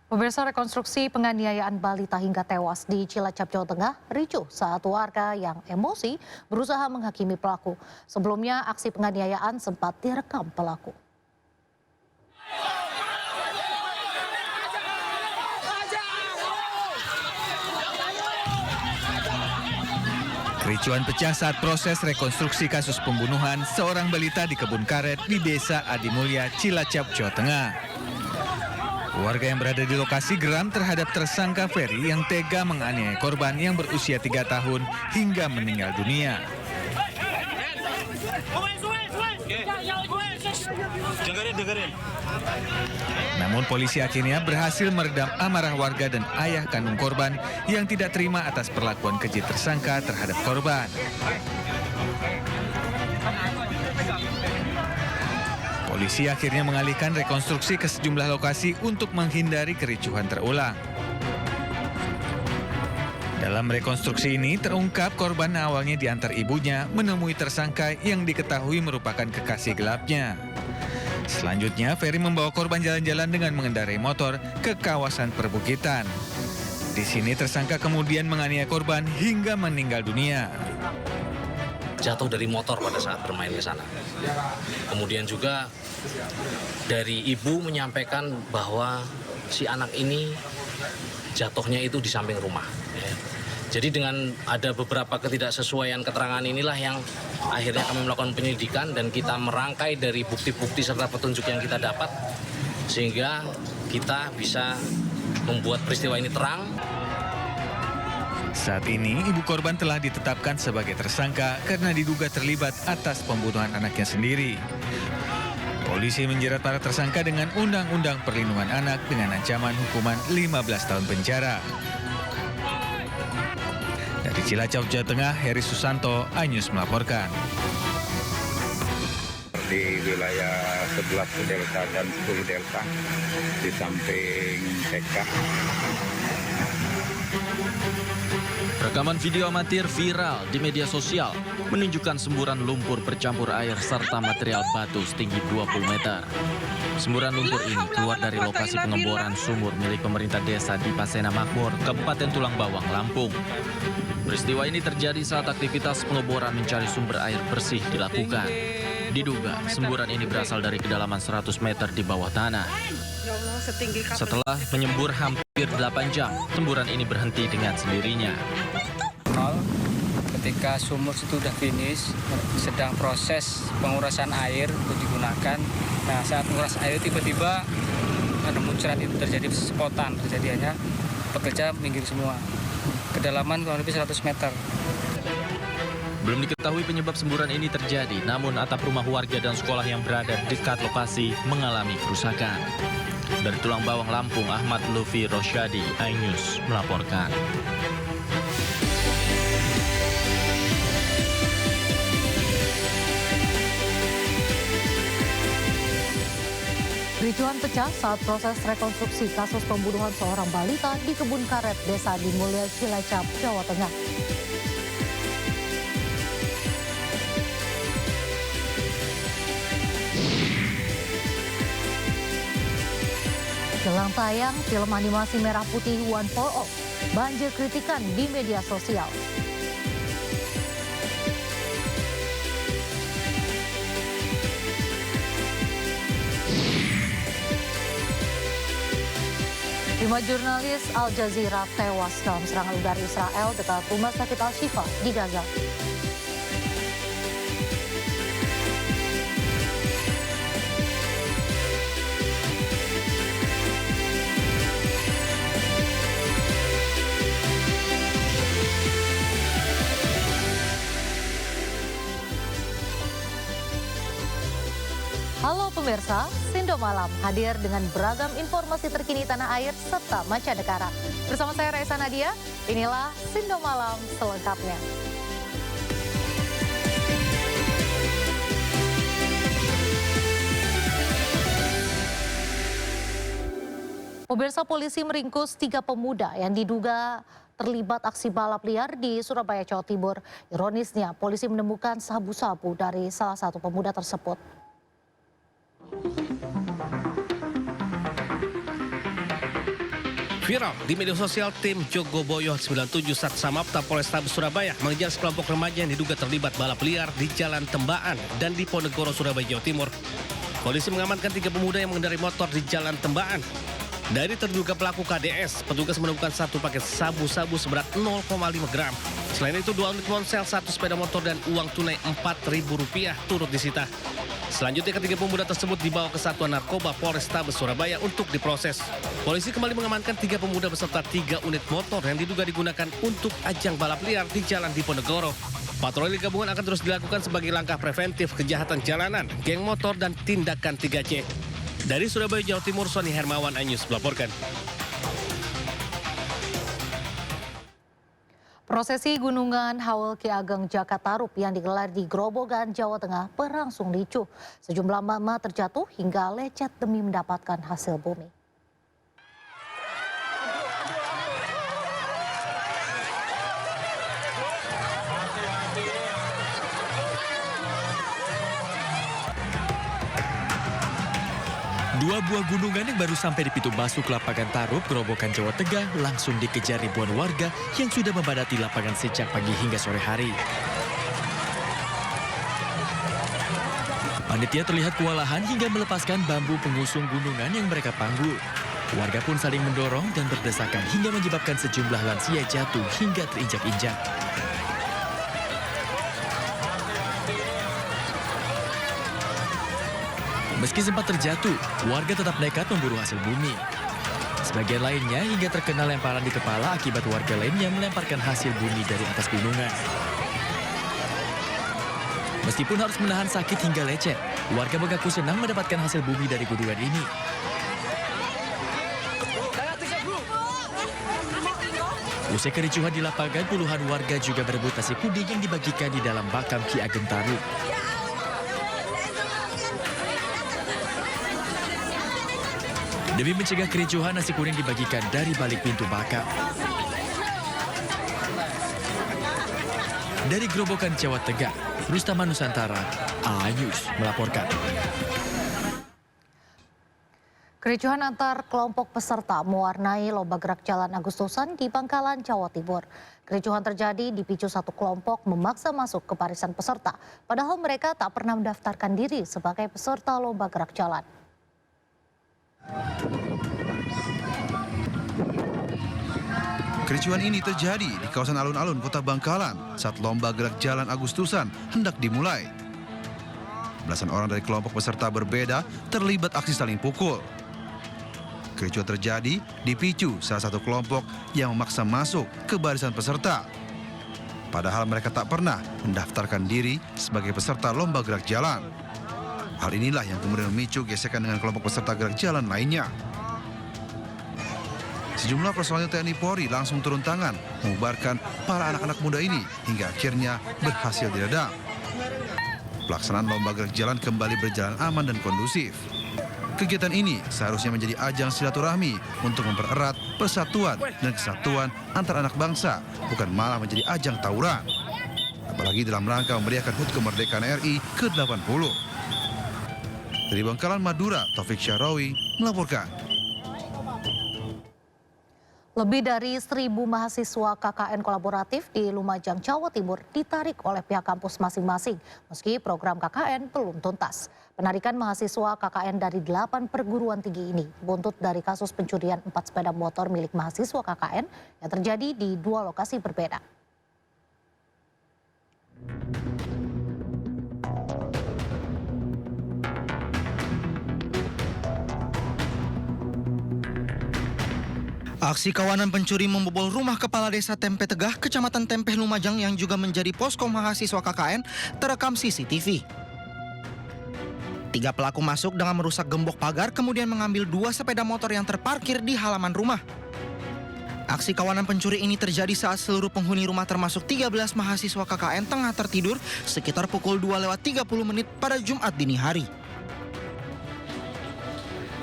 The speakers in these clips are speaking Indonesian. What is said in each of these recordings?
Pemirsa, rekonstruksi penganiayaan balita hingga tewas di Cilacap, Jawa Tengah ricuh saat warga yang emosi berusaha menghakimi pelaku. Sebelumnya aksi penganiayaan sempat direkam pelaku. Kericuan pecah saat proses rekonstruksi kasus pembunuhan seorang balita di kebun karet di Desa Adimulya, Cilacap, Jawa Tengah. Warga yang berada di lokasi geram terhadap tersangka Ferry yang tega menganiaya korban yang berusia 3 tahun hingga meninggal dunia. Namun polisi akhirnya berhasil meredam amarah warga dan ayah kandung korban yang tidak terima atas perlakuan keji tersangka terhadap korban. Polisi akhirnya mengalihkan rekonstruksi ke sejumlah lokasi untuk menghindari kericuhan terulang. Dalam rekonstruksi ini terungkap korban awalnya diantar ibunya menemui tersangka yang diketahui merupakan kekasih gelapnya. Selanjutnya, Ferry membawa korban jalan-jalan dengan mengendarai motor ke kawasan perbukitan. Di sini tersangka kemudian menganiaya korban hingga meninggal dunia. Jatuh dari motor pada saat bermain ke sana. Kemudian juga dari ibu menyampaikan bahwa si anak ini jatuhnya itu di samping rumah. Jadi dengan ada beberapa ketidaksesuaian keterangan inilah yang akhirnya kami melakukan penyelidikan dan kita merangkai dari bukti-bukti serta petunjuk yang kita dapat sehingga kita bisa membuat peristiwa ini terang. Saat ini, ibu korban telah ditetapkan sebagai tersangka karena diduga terlibat atas pembunuhan anaknya sendiri. Polisi menjerat para tersangka dengan Undang-Undang Perlindungan Anak dengan ancaman hukuman 15 tahun penjara. Dari Cilacap, Jawa Tengah, Heri Susanto, iNews melaporkan. Di wilayah 11 Delta dan 10 Delta di samping TK. Rekaman video amatir viral di media sosial menunjukkan semburan lumpur bercampur air serta material batu setinggi 20 meter. Semburan lumpur ini keluar dari lokasi pengeboran sumur milik pemerintah desa di Pasena Makmur, Kabupaten Tulang Bawang, Lampung. Peristiwa ini terjadi saat aktivitas pengeboran mencari sumber air bersih dilakukan. Diduga semburan ini berasal dari kedalaman 100 meter di bawah tanah. Setelah menyembur hampir 8 jam, semburan ini berhenti dengan sendirinya. Ketika sumur sudah finish, sedang proses pengurasan air untuk digunakan. Nah, saat menguras air tiba-tiba ada munculan itu terjadi spontan terjadinya. Pekerja minggir semua. Kedalaman kurang lebih 100 meter. Belum diketahui penyebab semburan ini terjadi, namun atap rumah warga dan sekolah yang berada dekat lokasi mengalami kerusakan. Dari Tulang Bawang, Lampung, Ahmad Lufi Rosyadi, iNews melaporkan. Kericuhan pecah saat proses rekonstruksi kasus pembunuhan seorang balita di kebun karet Desa Adimulya, Cilacap, Jawa Tengah. Jelang tayang, film animasi merah putih One for All banjir kritikan di media sosial. Lima jurnalis Al Jazeera tewas dalam serangan udara Israel dekat rumah sakit Al-Shifa di Gaza. Halo pemirsa, Sindo Malam hadir dengan beragam informasi terkini tanah air serta mancanegara. Bersama saya Raisa Nadia, inilah Sindo Malam selengkapnya. Pemirsa, polisi meringkus 3 pemuda yang diduga terlibat aksi balap liar di Surabaya, Jawa Timur. Ironisnya, polisi menemukan sabu-sabu dari salah satu pemuda tersebut. Viral di media sosial, tim Jogoboyo 97 Satsamapta Polrestabes Surabaya mengejar sekelompok remaja yang diduga terlibat balap liar di Jalan Tembaan dan di Ponegoro, Surabaya, Jawa Timur. Polisi mengamankan 3 pemuda yang mengendarai motor di Jalan Tembaan. Dari terduga pelaku KDS, petugas menemukan 1 paket sabu-sabu seberat 0,5 gram. Selain itu 2 unit ponsel, 1 sepeda motor dan uang tunai Rp4.000 turut disita. Selanjutnya ketiga pemuda tersebut dibawa ke Satuan Narkoba Polrestabes Surabaya untuk diproses. Polisi kembali mengamankan 3 pemuda beserta 3 unit motor yang diduga digunakan untuk ajang balap liar di Jalan Diponegoro. Patroli gabungan akan terus dilakukan sebagai langkah preventif kejahatan jalanan, geng motor, dan tindakan 3C. Dari Surabaya, Jawa Timur, Sony Hermawan, iNews melaporkan. Prosesi Gunungan Haul Ki Ageng Jakatarup yang digelar di Grobogan, Jawa Tengah berlangsung ricuh. Sejumlah emak-emak terjatuh hingga lecet demi mendapatkan hasil bumi. Dua buah gunungan yang baru sampai di pintu masuk lapangan Tarup, Grobogan, Jawa Tengah langsung dikejar ribuan warga yang sudah membadati lapangan sejak pagi hingga sore hari. Panitia terlihat kewalahan hingga melepaskan bambu pengusung gunungan yang mereka panggul. Warga pun saling mendorong dan berdesakan hingga menyebabkan sejumlah lansia jatuh hingga terinjak-injak. Meski sempat terjatuh, warga tetap nekat memburu hasil bumi. Sebagian lainnya hingga terkena lemparan di kepala akibat warga lainnya melemparkan hasil bumi dari atas gunungan. Meskipun harus menahan sakit hingga lecet, warga mengaku senang mendapatkan hasil bumi dari gunungan ini. Usai kericuhan di lapangan, puluhan warga juga berebut nasi kuning yang dibagikan di dalam makam Ki Ageng Tarup. Demi mencegah kericuhan, nasi kuning dibagikan dari balik pintu makam. Dari Grobogan, Jawa Tengah, Rustaman Nusantara, iNews melaporkan. Kericuhan antar kelompok peserta mewarnai lomba gerak jalan Agustusan di Bangkalan, Jawa Timur. Kericuhan terjadi dipicu satu kelompok memaksa masuk ke barisan peserta, padahal mereka tak pernah mendaftarkan diri sebagai peserta lomba gerak jalan. Kericuhan ini terjadi di kawasan alun-alun Kota Bangkalan saat lomba gerak jalan Agustusan hendak dimulai. Belasan orang dari kelompok peserta berbeda terlibat aksi saling pukul. Kericuhan terjadi dipicu salah satu kelompok yang memaksa masuk ke barisan peserta. Padahal mereka tak pernah mendaftarkan diri sebagai peserta lomba gerak jalan. Hal inilah yang kemudian memicu gesekan dengan kelompok peserta gerak jalan lainnya. Sejumlah personil TNI Polri langsung turun tangan membubarkan para anak-anak muda ini hingga akhirnya berhasil diredam. Pelaksanaan lomba gerak jalan kembali berjalan aman dan kondusif. Kegiatan ini seharusnya menjadi ajang silaturahmi untuk mempererat persatuan dan kesatuan antar anak bangsa, bukan malah menjadi ajang tawuran. Apalagi dalam rangka memeriahkan HUT kemerdekaan RI ke-80. Dari Bangkalan, Madura, Taufik Syahrawi melaporkan. Lebih dari 1.000 mahasiswa KKN kolaboratif di Lumajang, Jawa Timur ditarik oleh pihak kampus masing-masing meski program KKN belum tuntas. Penarikan mahasiswa KKN dari 8 perguruan tinggi ini buntut dari kasus pencurian 4 sepeda motor milik mahasiswa KKN yang terjadi di 2 lokasi berbeda. Aksi kawanan pencuri membobol rumah Kepala Desa Tempe Tegah, Kecamatan Tempeh, Lumajang yang juga menjadi posko mahasiswa KKN terekam CCTV. 3 pelaku masuk dengan merusak gembok pagar kemudian mengambil 2 sepeda motor yang terparkir di halaman rumah. Aksi kawanan pencuri ini terjadi saat seluruh penghuni rumah termasuk 13 mahasiswa KKN tengah tertidur sekitar pukul 2:30 pada Jumat dini hari.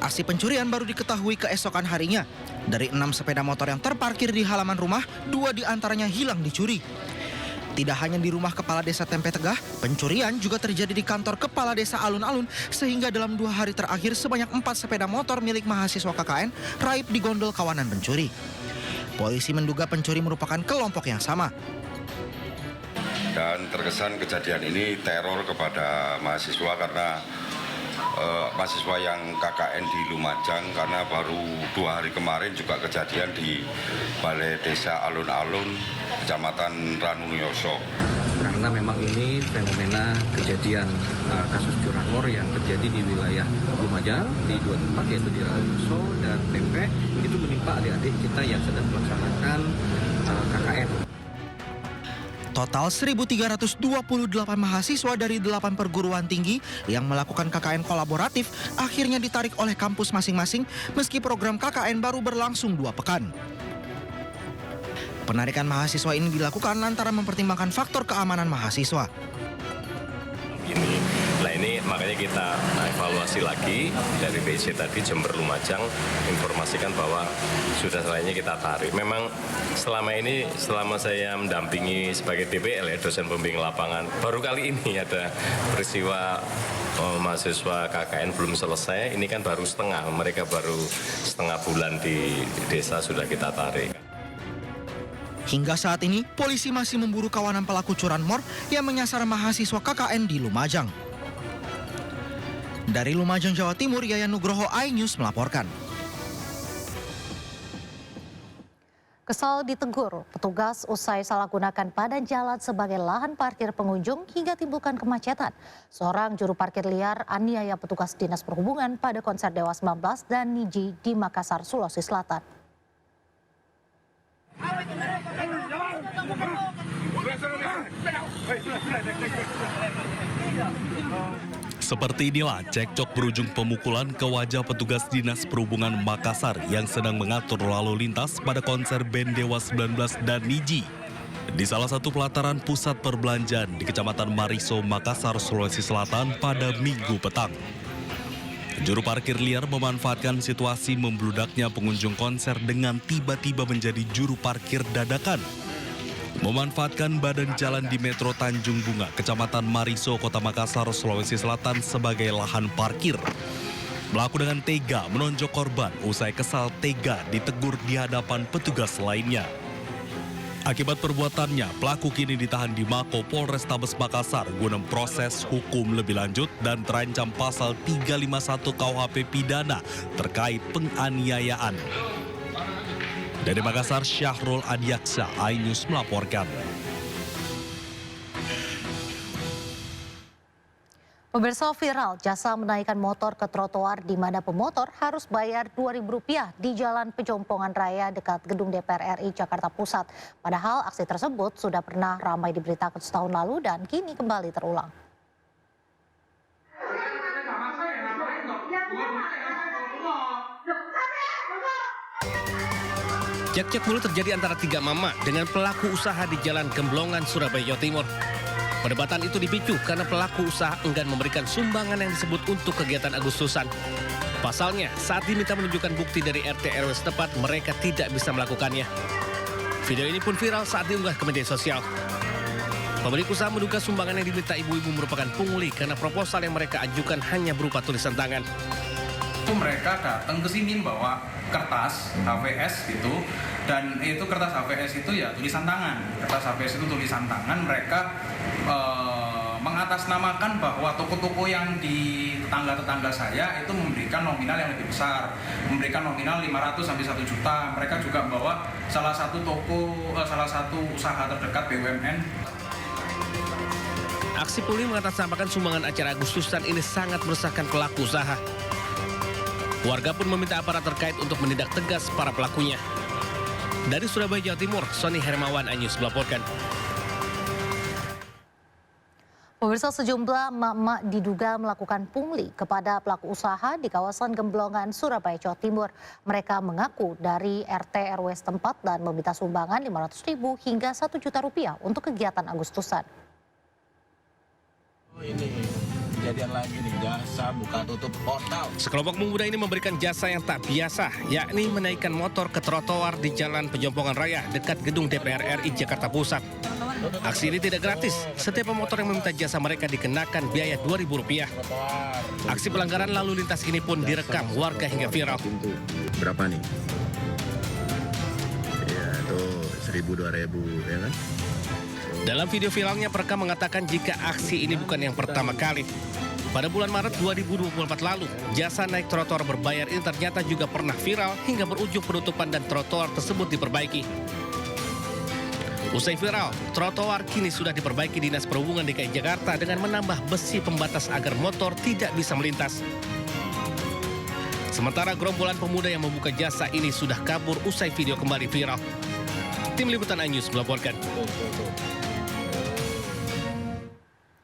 Aksi pencurian baru diketahui keesokan harinya. Dari 6 sepeda motor yang terparkir di halaman rumah, 2 diantaranya hilang dicuri. 3 Tidak hanya di rumah Kepala Desa Tempe Tegah, pencurian juga terjadi di kantor Kepala Desa Alun-Alun sehingga dalam 2 hari terakhir sebanyak 4 sepeda motor milik mahasiswa KKN raib di gondol kawanan pencuri. Polisi menduga pencuri merupakan kelompok yang sama. Dan terkesan kejadian ini teror kepada mahasiswa karena mahasiswa yang KKN di Lumajang, karena baru 2 hari kemarin juga kejadian di Balai Desa Alun-Alun, Kecamatan Ranuyoso. Karena memang ini fenomena kejadian kasus curanmor yang terjadi di wilayah Lumajang di 2 tempat, yaitu di Ranuyoso dan Tempe, itu menimpa adik-adik kita yang sedang melaksanakan KKN. Total 1.328 mahasiswa dari 8 perguruan tinggi yang melakukan KKN kolaboratif akhirnya ditarik oleh kampus masing-masing meski program KKN baru berlangsung 2 pekan. Penarikan mahasiswa ini dilakukan lantaran mempertimbangkan faktor keamanan mahasiswa. Nah ini makanya kita evaluasi lagi dari BC tadi Jember Lumajang informasikan bahwa sudah selayaknya kita tarik. Memang selama ini, selama saya mendampingi sebagai DPL ya, dosen pembimbing lapangan, baru kali ini ada peristiwa mahasiswa KKN belum selesai. Ini kan baru setengah, mereka baru setengah bulan di desa sudah kita tarik. Hingga saat ini, polisi masih memburu kawanan pelaku curanmor yang menyasar mahasiswa KKN di Lumajang. Dari Lumajang, Jawa Timur, Yayan Nugroho, iNews melaporkan. Kesal ditegur, petugas usai salah gunakan badan jalan sebagai lahan parkir pengunjung hingga timbulkan kemacetan. Seorang juru parkir liar aniaya petugas Dinas Perhubungan pada konser Dewa 19 dan Niji di Makassar, Sulawesi Selatan. Seperti inilah cekcok berujung pemukulan ke wajah petugas Dinas Perhubungan Makassar yang sedang mengatur lalu lintas pada konser band Dewa 19 dan Niji di salah satu pelataran pusat perbelanjaan di Kecamatan Mariso, Makassar, Sulawesi Selatan pada Minggu petang. Juru parkir liar memanfaatkan situasi membludaknya pengunjung konser dengan tiba-tiba menjadi juru parkir dadakan. Memanfaatkan badan jalan di Metro Tanjung Bunga, Kecamatan Mariso, Kota Makassar, Sulawesi Selatan sebagai lahan parkir. Pelaku dengan tega menonjok korban, usai kesal tega ditegur di hadapan petugas lainnya. Akibat perbuatannya, pelaku kini ditahan di Mako Polrestabes Makassar guna proses hukum lebih lanjut dan terancam pasal 351 KUHP pidana terkait penganiayaan. Dari Makassar, Syahrul Adiaksa, iNews melaporkan. Pemirsa, viral jasa menaikkan motor ke trotoar di mana pemotor harus bayar Rp2.000 di Jalan Pejompongan Raya dekat Gedung DPR RI Jakarta Pusat. Padahal aksi tersebut sudah pernah ramai diberitakan setahun lalu dan kini kembali terulang. Cekcok mulut terjadi antara 3 mama dengan pelaku usaha di Jalan Gemblongan, Surabaya, Jawa Timur. Perdebatan itu dipicu karena pelaku usaha enggan memberikan sumbangan yang disebut untuk kegiatan Agustusan. Pasalnya, saat diminta menunjukkan bukti dari RT RW setempat, mereka tidak bisa melakukannya. Video ini pun viral saat diunggah ke media sosial. Pemilik usaha menduga sumbangan yang diminta ibu-ibu merupakan pungli karena proposal yang mereka ajukan hanya berupa tulisan tangan. Mereka datang ke sini membawa kertas HVS gitu, dan itu kertas HVS itu ya tulisan tangan. Kertas HVS itu tulisan tangan. Mereka mengatasnamakan bahwa toko-toko yang di tetangga-tetangga saya itu memberikan nominal yang lebih besar, memberikan nominal 500 sampai 1 juta. Mereka juga membawa salah satu usaha terdekat BUMN. Aksi pungli mengatasnamakan sumbangan acara Agustusan ini sangat meresahkan pelaku usaha. Warga pun meminta aparat terkait untuk menindak tegas para pelakunya. Dari Surabaya, Jawa Timur, Sony Hermawan, iNews melaporkan. Pemirsa, sejumlah emak-emak diduga melakukan pungli kepada pelaku usaha di kawasan Gemblongan, Surabaya, Jawa Timur. Mereka mengaku dari RT RW setempat dan meminta sumbangan Rp500.000 hingga Rp1 juta untuk kegiatan Agustusan. Ini kejadian lagi nih, jasa buka tutup portal. Sekelompok pemuda ini memberikan jasa yang tak biasa, yakni menaikkan motor ke trotoar di Jalan Pejompongan Raya dekat Gedung DPR RI Jakarta Pusat. Aksi ini tidak gratis. Setiap pemotor yang meminta jasa mereka dikenakan biaya Rp2.000. Aksi pelanggaran lalu lintas ini pun direkam warga hingga viral. Berapa nih? Ya, tuh 1.000-2.000 ya kan? Dalam video viralnya, perekam mengatakan jika aksi ini bukan yang pertama kali. Pada bulan Maret 2024 lalu, jasa naik trotoar berbayar ini ternyata juga pernah viral hingga berujung penutupan dan trotoar tersebut diperbaiki. Usai viral, trotoar kini sudah diperbaiki Dinas Perhubungan DKI Jakarta dengan menambah besi pembatas agar motor tidak bisa melintas. Sementara gerombolan pemuda yang membuka jasa ini sudah kabur usai video kembali viral. Tim Liputan iNews melaporkan.